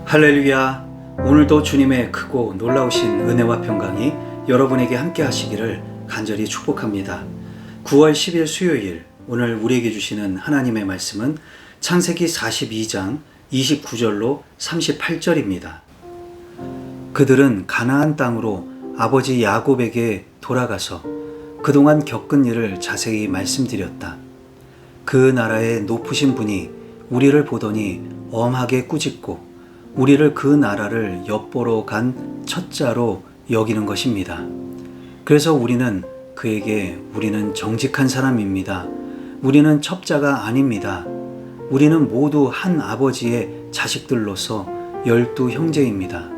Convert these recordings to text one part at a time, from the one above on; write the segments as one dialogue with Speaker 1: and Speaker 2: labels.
Speaker 1: 할렐루야. 오늘도 주님의 크고 놀라우신 은혜와 평강이 여러분에게 함께 하시기를 간절히 축복합니다. 9월 10일 수요일, 오늘 우리에게 주시는 하나님의 말씀은 창세기 42장 29절로 38절입니다. 그들은 가나안 땅으로 아버지 야곱에게 돌아가서 그동안 겪은 일을 자세히 말씀드렸다. 그 나라의 높으신 분이 우리를 보더니 엄하게 꾸짖고 우리를 그 나라를 엿보러 간 첩자로 여기는 것입니다. 그래서 우리는 그에게 우리는 정직한 사람입니다. 우리는 첩자가 아닙니다. 우리는 모두 한 아버지의 자식들로서 12 형제입니다.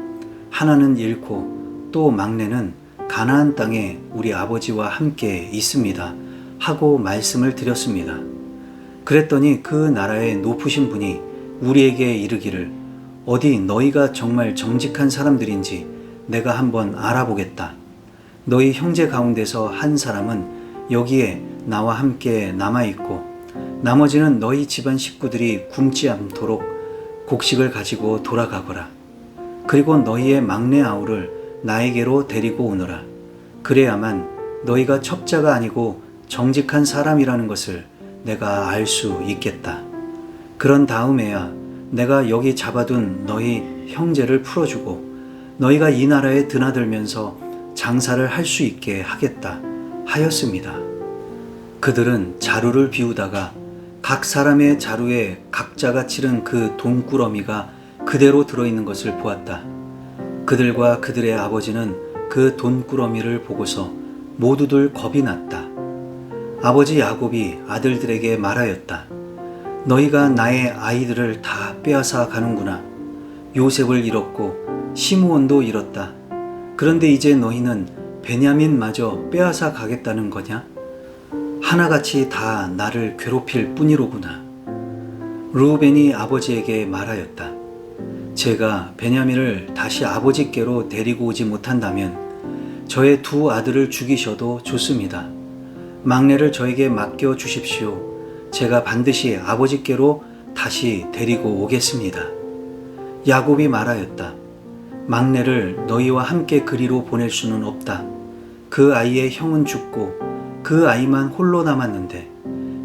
Speaker 1: 하나는 잃고 또 막내는 가나안 땅에 우리 아버지와 함께 있습니다. 하고 말씀을 드렸습니다. 그랬더니 그 나라의 높으신 분이 우리에게 이르기를 어디 너희가 정말 정직한 사람들인지 내가 한번 알아보겠다. 너희 형제 가운데서 한 사람은 여기에 나와 함께 남아있고 나머지는 너희 집안 식구들이 굶지 않도록 곡식을 가지고 돌아가거라. 그리고 너희의 막내 아우를 나에게로 데리고 오너라. 그래야만 너희가 첩자가 아니고 정직한 사람이라는 것을 내가 알 수 있겠다. 그런 다음에야 내가 여기 잡아둔 너희 형제를 풀어주고 너희가 이 나라에 드나들면서 장사를 할 수 있게 하겠다 하였습니다. 그들은 자루를 비우다가 각 사람의 자루에 각자가 치른 그 돈꾸러미가 그대로 들어있는 것을 보았다. 그들과 그들의 아버지는 그 돈꾸러미를 보고서 모두들 겁이 났다. 아버지 야곱이 아들들에게 말하였다. 너희가 나의 아이들을 다 빼앗아 가는구나. 요셉을 잃었고 시므온도 잃었다. 그런데 이제 너희는 베냐민마저 빼앗아 가겠다는 거냐? 하나같이 다 나를 괴롭힐 뿐이로구나. 르우벤이 아버지에게 말하였다. 제가 베냐민을 다시 아버지께로 데리고 오지 못한다면 저의 2 아들을 죽이셔도 좋습니다. 막내를 저에게 맡겨 주십시오. 제가 반드시 아버지께로 다시 데리고 오겠습니다. 야곱이 말하였다. 막내를 너희와 함께 그리로 보낼 수는 없다. 그 아이의 형은 죽고 그 아이만 홀로 남았는데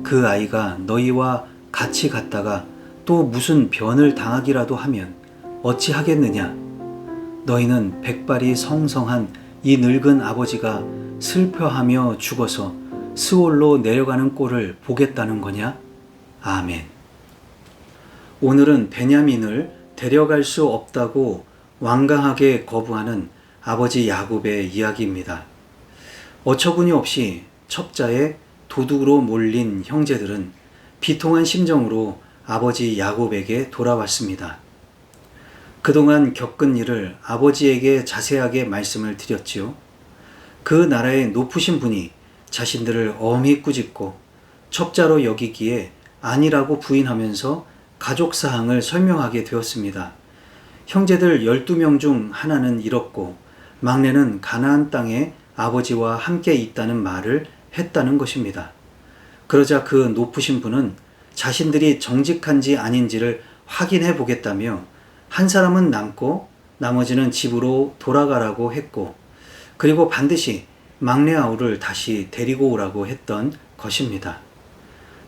Speaker 1: 그 아이가 너희와 같이 갔다가 또 무슨 변을 당하기라도 하면 어찌 하겠느냐? 너희는 백발이 성성한 이 늙은 아버지가 슬퍼하며 죽어서 스올로 내려가는 꼴을 보겠다는 거냐? 아멘. 오늘은 베냐민을 데려갈 수 없다고 완강하게 거부하는 아버지 야곱의 이야기입니다. 어처구니 없이 첩자의 도둑으로 몰린 형제들은 비통한 심정으로 아버지 야곱에게 돌아왔습니다. 그동안 겪은 일을 아버지에게 자세하게 말씀을 드렸지요. 그 나라의 높으신 분이 자신들을 엄히 꾸짖고 첩자로 여기기에 아니라고 부인하면서 가족 사항을 설명하게 되었습니다. 형제들 12명 중 하나는 잃었고 막내는 가나안 땅에 아버지와 함께 있다는 말을 했다는 것입니다. 그러자 그 높으신 분은 자신들이 정직한지 아닌지를 확인해 보겠다며 한 사람은 남고 나머지는 집으로 돌아가라고 했고 그리고 반드시 막내 아우를 다시 데리고 오라고 했던 것입니다.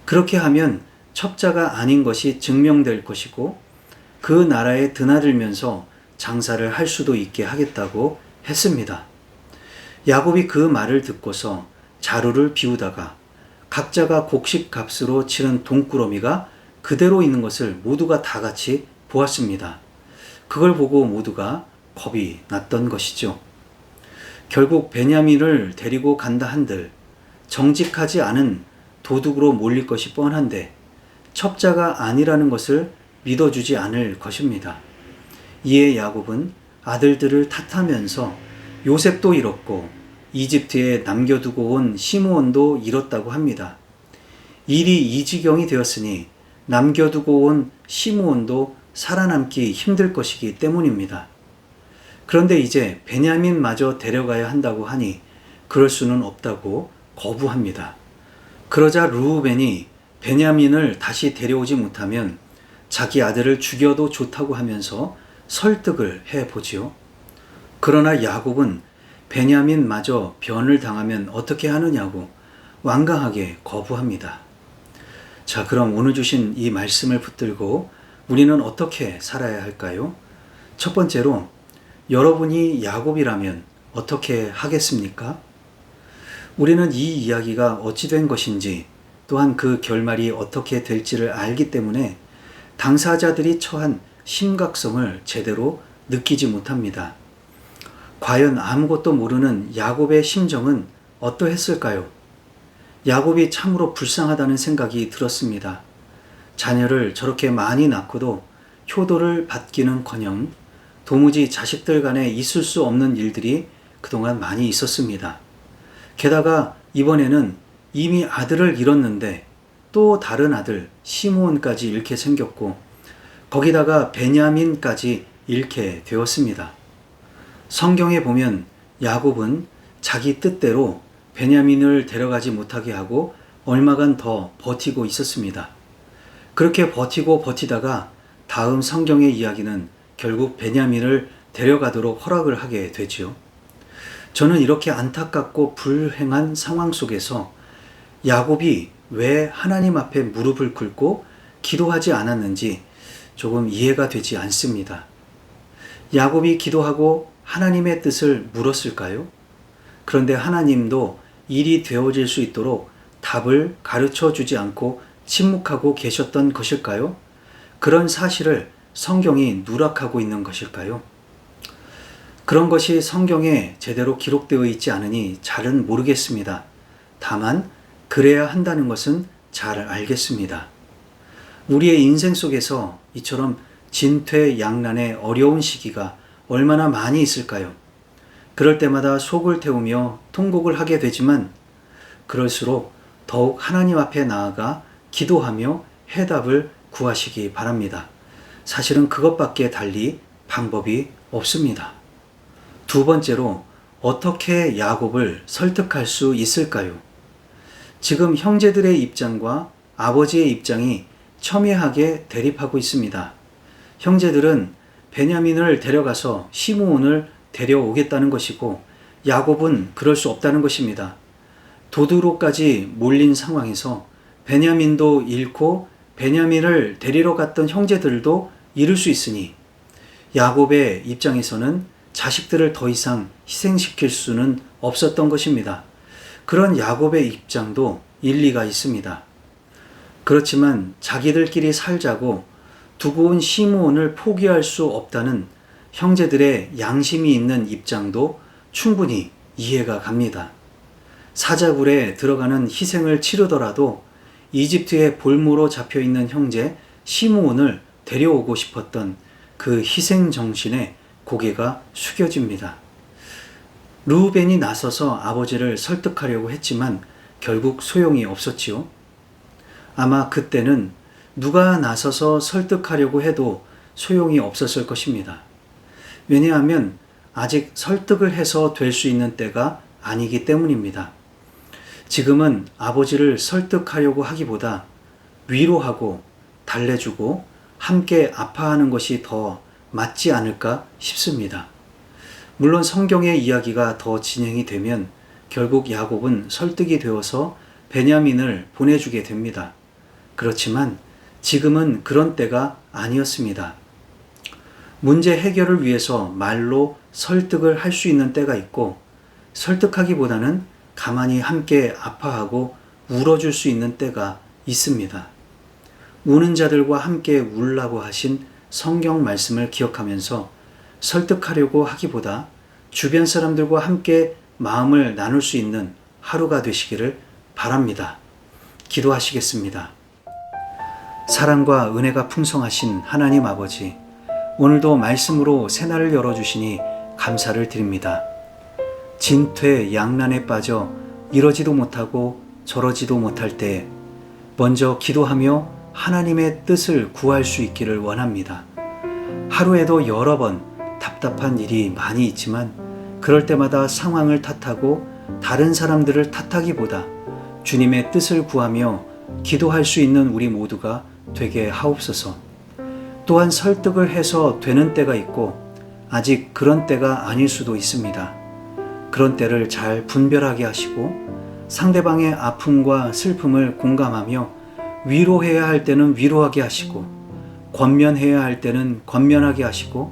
Speaker 1: 그렇게 하면 첩자가 아닌 것이 증명될 것이고 그 나라에 드나들면서 장사를 할 수도 있게 하겠다고 했습니다. 야곱이 그 말을 듣고서 자루를 비우다가 각자가 곡식 값으로 치른 돈꾸러미가 그대로 있는 것을 모두가 다 같이 보았습니다. 그걸 보고 모두가 겁이 났던 것이죠. 결국 베냐민을 데리고 간다 한들 정직하지 않은 도둑으로 몰릴 것이 뻔한데 첩자가 아니라는 것을 믿어주지 않을 것입니다. 이에 야곱은 아들들을 탓하면서 요셉도 잃었고 이집트에 남겨두고 온 시므온도 잃었다고 합니다. 일이 이 지경이 되었으니 남겨두고 온 시므온도 살아남기 힘들 것이기 때문입니다. 그런데 이제 베냐민마저 데려가야 한다고 하니 그럴 수는 없다고 거부합니다. 그러자 르우벤이 베냐민을 다시 데려오지 못하면 자기 아들을 죽여도 좋다고 하면서 설득을 해보지요. 그러나 야곱은 베냐민마저 변을 당하면 어떻게 하느냐고 완강하게 거부합니다. 자, 그럼 오늘 주신 이 말씀을 붙들고 우리는 어떻게 살아야 할까요? 첫 번째로, 여러분이 야곱이라면 어떻게 하겠습니까? 우리는 이 이야기가 어찌 된 것인지, 또한 그 결말이 어떻게 될지를 알기 때문에 당사자들이 처한 심각성을 제대로 느끼지 못합니다. 과연 아무것도 모르는 야곱의 심정은 어떠했을까요? 야곱이 참으로 불쌍하다는 생각이 들었습니다. 자녀를 저렇게 많이 낳고도 효도를 받기는커녕 도무지 자식들 간에 있을 수 없는 일들이 그동안 많이 있었습니다. 게다가 이번에는 이미 아들을 잃었는데 또 다른 아들 시므온까지 잃게 생겼고, 거기다가 베냐민까지 잃게 되었습니다. 성경에 보면 야곱은 자기 뜻대로 베냐민을 데려가지 못하게 하고 얼마간 더 버티고 있었습니다. 그렇게 버티고 버티다가 다음 성경의 이야기는 결국 베냐민을 데려가도록 허락을 하게 되지요. 저는 이렇게 안타깝고 불행한 상황 속에서 야곱이 왜 하나님 앞에 무릎을 꿇고 기도하지 않았는지 조금 이해가 되지 않습니다. 야곱이 기도하고 하나님의 뜻을 물었을까요? 그런데 하나님도 일이 되어질 수 있도록 답을 가르쳐 주지 않고 침묵하고 계셨던 것일까요? 그런 사실을 성경이 누락하고 있는 것일까요? 그런 것이 성경에 제대로 기록되어 있지 않으니 잘은 모르겠습니다. 다만 그래야 한다는 것은 잘 알겠습니다. 우리의 인생 속에서 이처럼 진퇴양난의 어려운 시기가 얼마나 많이 있을까요? 그럴 때마다 속을 태우며 통곡을 하게 되지만 그럴수록 더욱 하나님 앞에 나아가 기도하며 해답을 구하시기 바랍니다. 사실은 그것밖에 달리 방법이 없습니다. 두 번째로, 어떻게 야곱을 설득할 수 있을까요? 지금 형제들의 입장과 아버지의 입장이 첨예하게 대립하고 있습니다. 형제들은 베냐민을 데려가서 시므온을 데려오겠다는 것이고, 야곱은 그럴 수 없다는 것입니다. 도두로까지 몰린 상황에서 베냐민도 잃고 베냐민을 데리러 갔던 형제들도 잃을 수 있으니 야곱의 입장에서는 자식들을 더 이상 희생시킬 수는 없었던 것입니다. 그런 야곱의 입장도 일리가 있습니다. 그렇지만 자기들끼리 살자고 두고 온 시므온을 포기할 수 없다는 형제들의 양심이 있는 입장도 충분히 이해가 갑니다. 사자굴에 들어가는 희생을 치르더라도 이집트의 볼모로 잡혀있는 형제 시므온을 데려오고 싶었던 그 희생 정신에 고개가 숙여집니다. 르우벤이 나서서 아버지를 설득하려고 했지만 결국 소용이 없었지요. 아마 그때는 누가 나서서 설득하려고 해도 소용이 없었을 것입니다. 왜냐하면 아직 설득을 해서 될 수 있는 때가 아니기 때문입니다. 지금은 아버지를 설득하려고 하기보다 위로하고 달래주고 함께 아파하는 것이 더 맞지 않을까 싶습니다. 물론 성경의 이야기가 더 진행이 되면 결국 야곱은 설득이 되어서 베냐민을 보내주게 됩니다. 그렇지만 지금은 그런 때가 아니었습니다. 문제 해결을 위해서 말로 설득을 할 수 있는 때가 있고, 설득하기보다는 가만히 함께 아파하고 울어줄 수 있는 때가 있습니다. 우는 자들과 함께 울라고 하신 성경 말씀을 기억하면서 설득하려고 하기보다 주변 사람들과 함께 마음을 나눌 수 있는 하루가 되시기를 바랍니다. 기도하시겠습니다. 사랑과 은혜가 풍성하신 하나님 아버지, 오늘도 말씀으로 새날을 열어주시니 감사를 드립니다. 진퇴양난에 빠져 이러지도 못하고 저러지도 못할 때 먼저 기도하며 하나님의 뜻을 구할 수 있기를 원합니다. 하루에도 여러 번 답답한 일이 많이 있지만 그럴 때마다 상황을 탓하고 다른 사람들을 탓하기보다 주님의 뜻을 구하며 기도할 수 있는 우리 모두가 되게 하옵소서. 또한 설득을 해서 되는 때가 있고 아직 그런 때가 아닐 수도 있습니다. 그런 때를 잘 분별하게 하시고 상대방의 아픔과 슬픔을 공감하며 위로해야 할 때는 위로하게 하시고 권면해야 할 때는 권면하게 하시고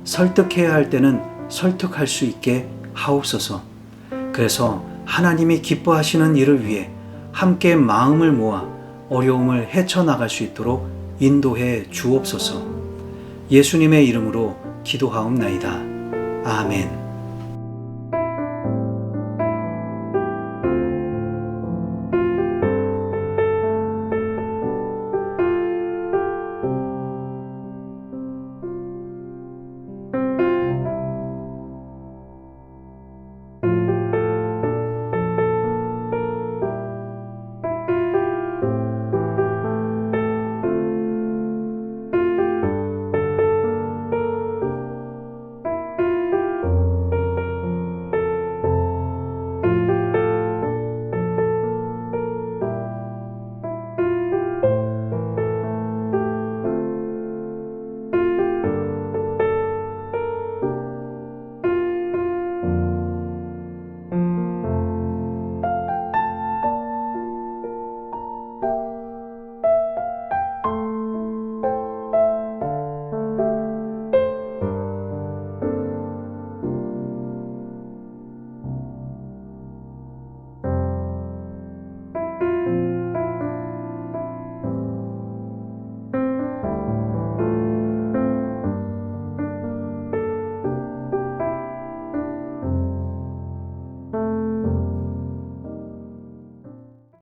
Speaker 1: 설득해야 할 때는 설득할 수 있게 하옵소서. 그래서 하나님이 기뻐하시는 일을 위해 함께 마음을 모아 어려움을 헤쳐나갈 수 있도록 인도해 주옵소서. 예수님의 이름으로 기도하옵나이다. 아멘.